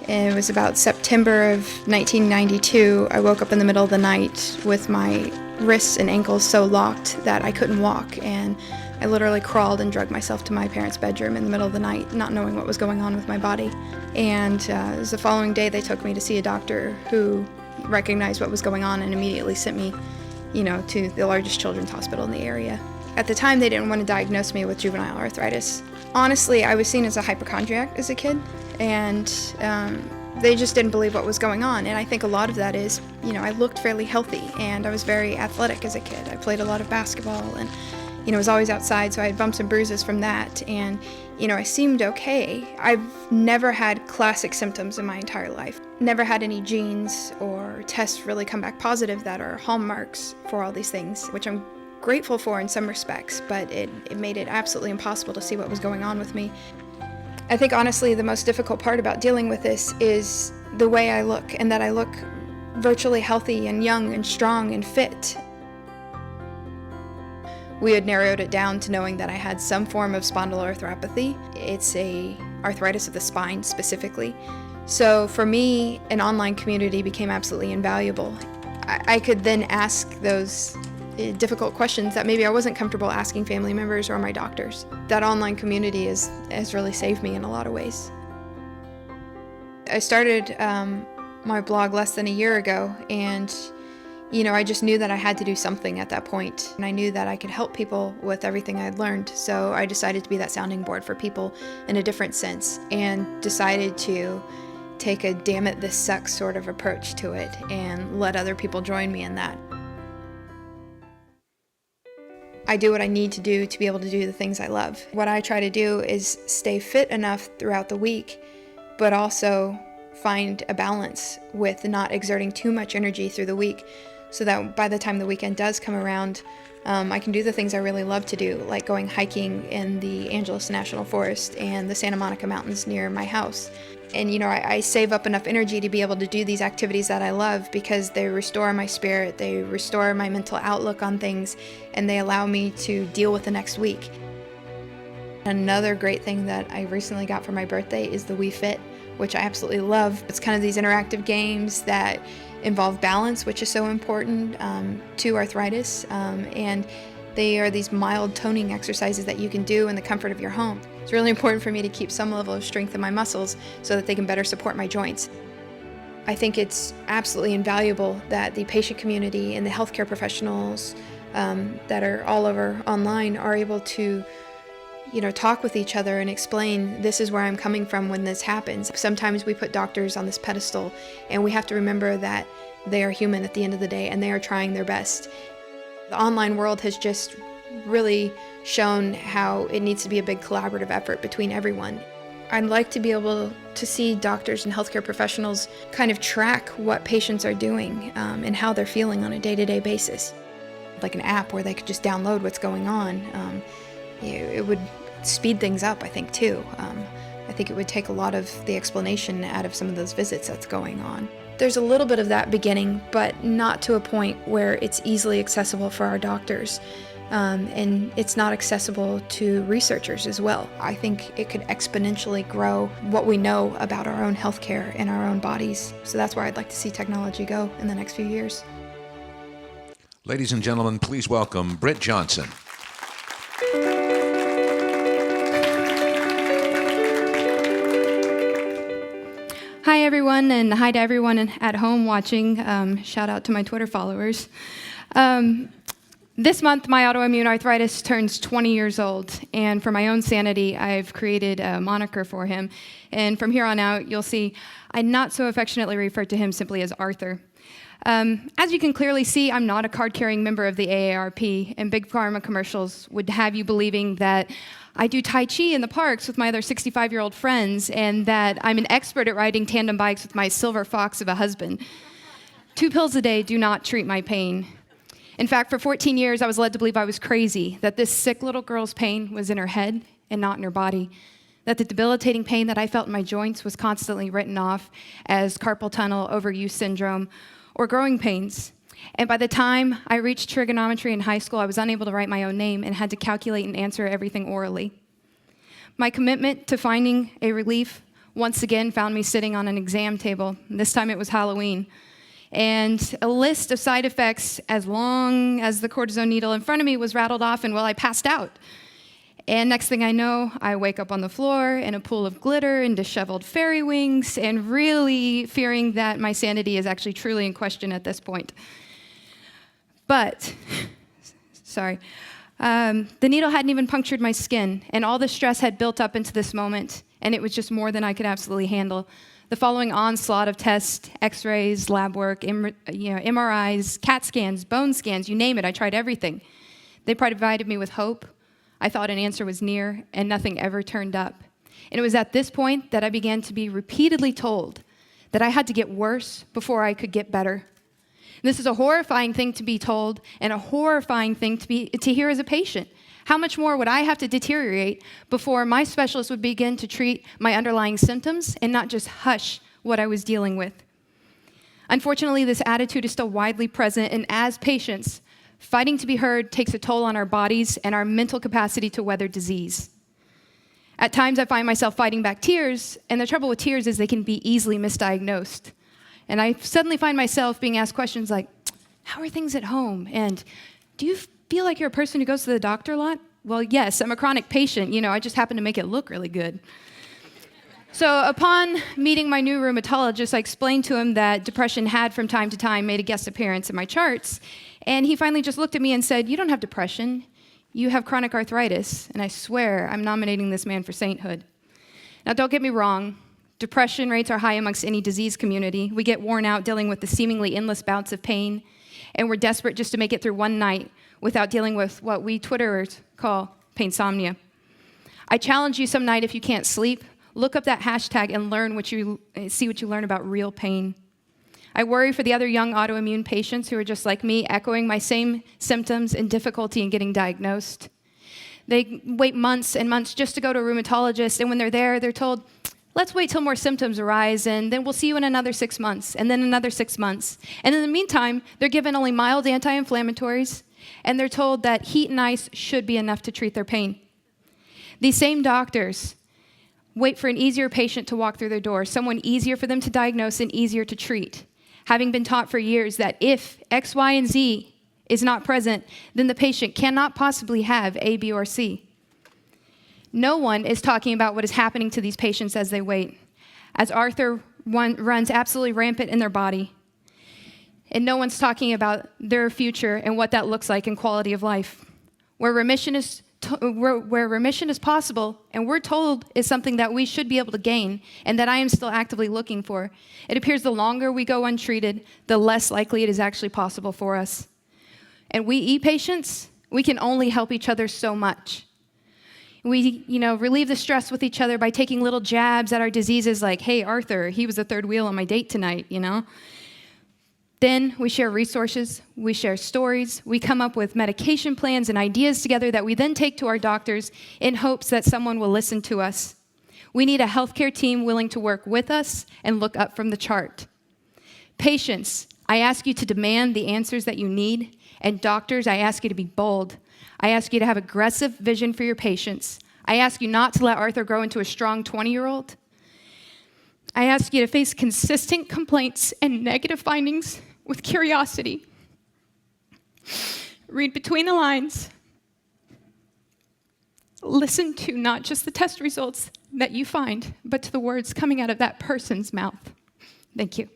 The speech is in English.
It was about September of 1992. I woke up in the middle of the night with my wrists and ankles so locked that I couldn't walk, and I literally crawled and dragged myself to my parents' bedroom in the middle of the night, not knowing what was going on with my body. And it was the following day they took me to see a doctor who recognized what was going on and immediately sent me, to the largest children's hospital in the area. At the time, they didn't want to diagnose me with juvenile arthritis. Honestly, I was seen as a hypochondriac as a kid, and they just didn't believe what was going on. And I think a lot of that is, I looked fairly healthy, and I was very athletic as a kid. I played a lot of basketball, and was always outside, so I had bumps and bruises from that, and I seemed okay. I've never had classic symptoms in my entire life. Never had any genes or tests really come back positive that are hallmarks for all these things, which I'm grateful for in some respects, but it made it absolutely impossible to see what was going on with me. I think honestly the most difficult part about dealing with this is the way I look, and that I look virtually healthy and young and strong and fit. We had narrowed it down to knowing that I had some form of spondyloarthropathy. It's a arthritis of the spine specifically. So for me, an online community became absolutely invaluable. I could then ask those difficult questions that maybe I wasn't comfortable asking family members or my doctors. That online community has really saved me in a lot of ways. I started my blog less than a year ago, and I just knew that I had to do something at that point, and I knew that I could help people with everything I'd learned, so I decided to be that sounding board for people in a different sense, and decided to take a damn it, this sucks sort of approach to it, and let other people join me in that. I do what I need to do to be able to do the things I love. What I try to do is stay fit enough throughout the week, but also find a balance with not exerting too much energy through the week, so that by the time the weekend does come around, I can do the things I really love to do, like going hiking in the Angeles National Forest and the Santa Monica Mountains near my house. And I save up enough energy to be able to do these activities that I love because they restore my spirit, they restore my mental outlook on things, and they allow me to deal with the next week. Another great thing that I recently got for my birthday is the Wii Fit, which I absolutely love. It's kind of these interactive games that involve balance, which is so important to arthritis, and they are these mild toning exercises that you can do in the comfort of your home. It's really important for me to keep some level of strength in my muscles so that they can better support my joints. I think it's absolutely invaluable that the patient community and the healthcare professionals that are all over online are able to talk with each other and explain, this is where I'm coming from when this happens. Sometimes we put doctors on this pedestal, and we have to remember that they are human at the end of the day, and they are trying their best. The online world has just really shown how it needs to be a big collaborative effort between everyone. I'd like to be able to see doctors and healthcare professionals kind of track what patients are doing and how they're feeling on a day-to-day basis. Like an app where they could just download what's going on. It would speed things up, I think, too. I think it would take a lot of the explanation out of some of those visits that's going on. There's a little bit of that beginning, but not to a point where it's easily accessible for our doctors. And it's not accessible to researchers as well. I think it could exponentially grow what we know about our own healthcare and our own bodies. So that's where I'd like to see technology go in the next few years. Ladies and gentlemen, please welcome Britt Johnson. Hi everyone, and hi to everyone at home watching. Shout out to my Twitter followers. This month, my autoimmune arthritis turns 20 years old, and for my own sanity, I've created a moniker for him. And from here on out, you'll see I not so affectionately refer to him simply as Arthur. As you can clearly see, I'm not a card-carrying member of the AARP, and big pharma commercials would have you believing that I do Tai Chi in the parks with my other 65-year-old friends, and that I'm an expert at riding tandem bikes with my silver fox of a husband. 2 pills a day do not treat my pain. In fact, for 14 years, I was led to believe I was crazy, that this sick little girl's pain was in her head and not in her body, that the debilitating pain that I felt in my joints was constantly written off as carpal tunnel overuse syndrome or growing pains. And by the time I reached trigonometry in high school, I was unable to write my own name and had to calculate and answer everything orally. My commitment to finding a relief once again found me sitting on an exam table. This time it was Halloween. And a list of side effects as long as the cortisone needle in front of me was rattled off, and well, I passed out. And next thing I know, I wake up on the floor in a pool of glitter and disheveled fairy wings, and really fearing that my sanity is actually truly in question at this point. But, the needle hadn't even punctured my skin, and all the stress had built up into this moment, and it was just more than I could absolutely handle. The following onslaught of tests, x-rays, lab work, MRIs, CAT scans, bone scans, you name it, I tried everything. They provided me with hope. I thought an answer was near, and nothing ever turned up. And it was at this point that I began to be repeatedly told that I had to get worse before I could get better. This is a horrifying thing to be told, and a horrifying thing to hear as a patient. How much more would I have to deteriorate before my specialist would begin to treat my underlying symptoms and not just hush what I was dealing with? Unfortunately, this attitude is still widely present, and as patients, fighting to be heard takes a toll on our bodies and our mental capacity to weather disease. At times, I find myself fighting back tears, and the trouble with tears is they can be easily misdiagnosed. And I suddenly find myself being asked questions like, how are things at home? And do you feel like you're a person who goes to the doctor a lot? Well, yes, I'm a chronic patient. I just happen to make it look really good. So upon meeting my new rheumatologist, I explained to him that depression had from time to time made a guest appearance in my charts. And he finally just looked at me and said, you don't have depression. You have chronic arthritis. And I swear I'm nominating this man for sainthood. Now, don't get me wrong. Depression rates are high amongst any disease community. We get worn out dealing with the seemingly endless bouts of pain, and we're desperate just to make it through one night without dealing with what we Twitterers call painsomnia. I challenge you some night, if you can't sleep, look up that hashtag and see what you learn about real pain. I worry for the other young autoimmune patients who are just like me, echoing my same symptoms and difficulty in getting diagnosed. They wait months and months just to go to a rheumatologist, and when they're there, they're told, let's wait till more symptoms arise, and then we'll see you in another 6 months, and then another 6 months. And in the meantime, they're given only mild anti-inflammatories, and they're told that heat and ice should be enough to treat their pain. These same doctors wait for an easier patient to walk through their door, someone easier for them to diagnose and easier to treat, having been taught for years that if X, Y, and Z is not present, then the patient cannot possibly have A, B, or C. No one is talking about what is happening to these patients as they wait, as Arthur runs absolutely rampant in their body. And no one's talking about their future and what that looks like in quality of life. Where remission is possible, and we're told is something that we should be able to gain, and that I am still actively looking for, it appears the longer we go untreated, the less likely it is actually possible for us. And we e-patients, we can only help each other so much. We, relieve the stress with each other by taking little jabs at our diseases like, hey, Arthur, he was the third wheel on my date tonight, Then we share resources, we share stories, we come up with medication plans and ideas together that we then take to our doctors in hopes that someone will listen to us. We need a healthcare team willing to work with us and look up from the chart. Patients, I ask you to demand the answers that you need, and doctors, I ask you to be bold. I ask you to have aggressive vision for your patients. I ask you not to let Arthur grow into a strong 20-year-old. I ask you to face consistent complaints and negative findings with curiosity. Read between the lines. Listen to not just the test results that you find, but to the words coming out of that person's mouth. Thank you.